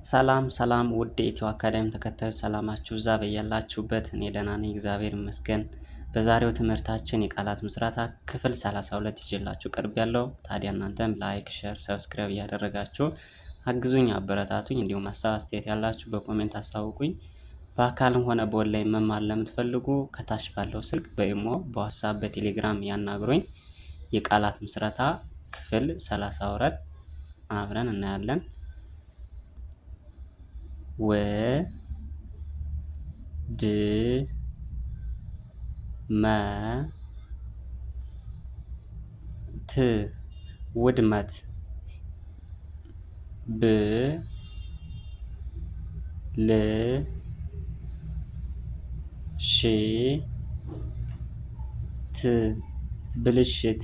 ሰላም ሰላም ውድ የኢትዮ አካዳሚ ተከታዮች ሰላማችሁ ይብዛ በያላችሁበት። እኔ ደህና ነኝ፣ እግዚአብሔር ይመስገን። በዛሬው ትምህርታችን የቃላት ምስረታ ክፍል 32 ይዤላችሁ ቀርቤያለሁ። ታዲያ እናንተም ላይክ፣ ሼር፣ ሰብስክራይብ እያደረጋችሁ አግዙኝ፣ አበረታቱኝ። እንዲሁም ሀሳብ አስተያየት ያላችሁ በኮሜንት አሳውቁኝ። በአካልም ሆነ በኦንላይን መማር ለምትፈልጉ ከታች ባለው ስልክ በኢሞ፣ በዋትስአፕ፣ በቴሌግራም ያናግሩኝ። የቃላት ምስረታ ክፍል 32 አብረን እናያለን። ውድመት ብልሽት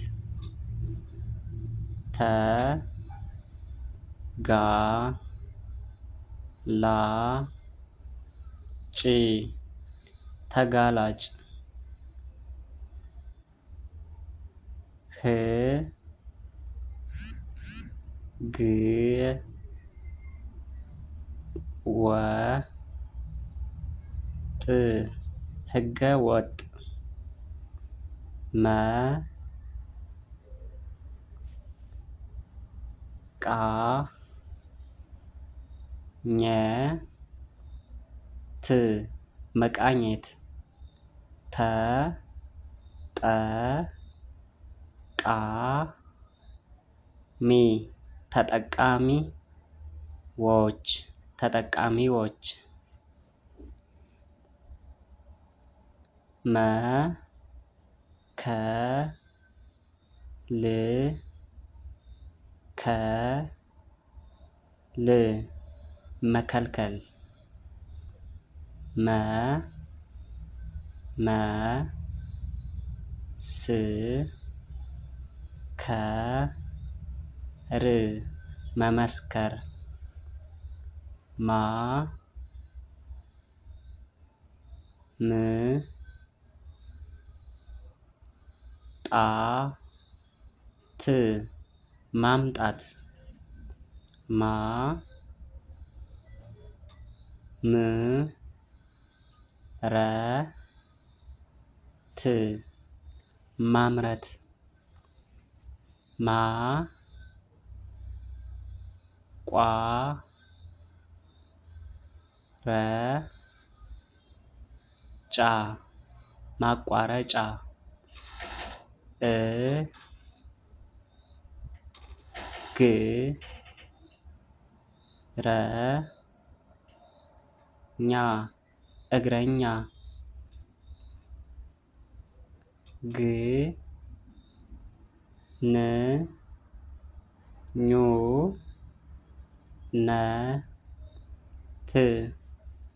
ተጋላጭ ህገ ወጥ መቃኘት ተጠቃሚዎች መከልከል መመስከር ማምጣት ማምረት ማቋረጫ እግረኛ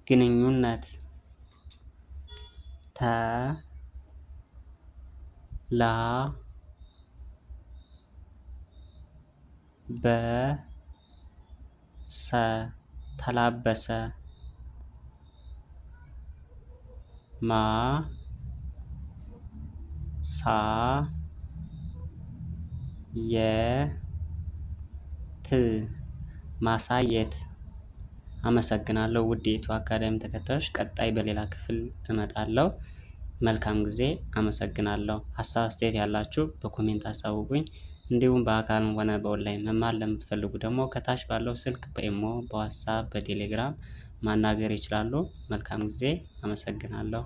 ግንኙነት ተላበሰ ማሳየት። አመሰግናለሁ ውድ የኢትዮ አካዳሚ ተከታዮች። ቀጣይ በሌላ ክፍል እመጣለሁ። መልካም ጊዜ። አመሰግናለሁ። ሀሳብ አስተያየት ያላችሁ በኮሜንት አሳውቁኝ። እንዲሁም በአካልም ሆነ በኦንላይን መማር ለምትፈልጉ ደግሞ ከታች ባለው ስልክ በኢሞ፣ በዋትስአፕ፣ በቴሌግራም ማናገር ይችላሉ። መልካም ጊዜ። አመሰግናለሁ።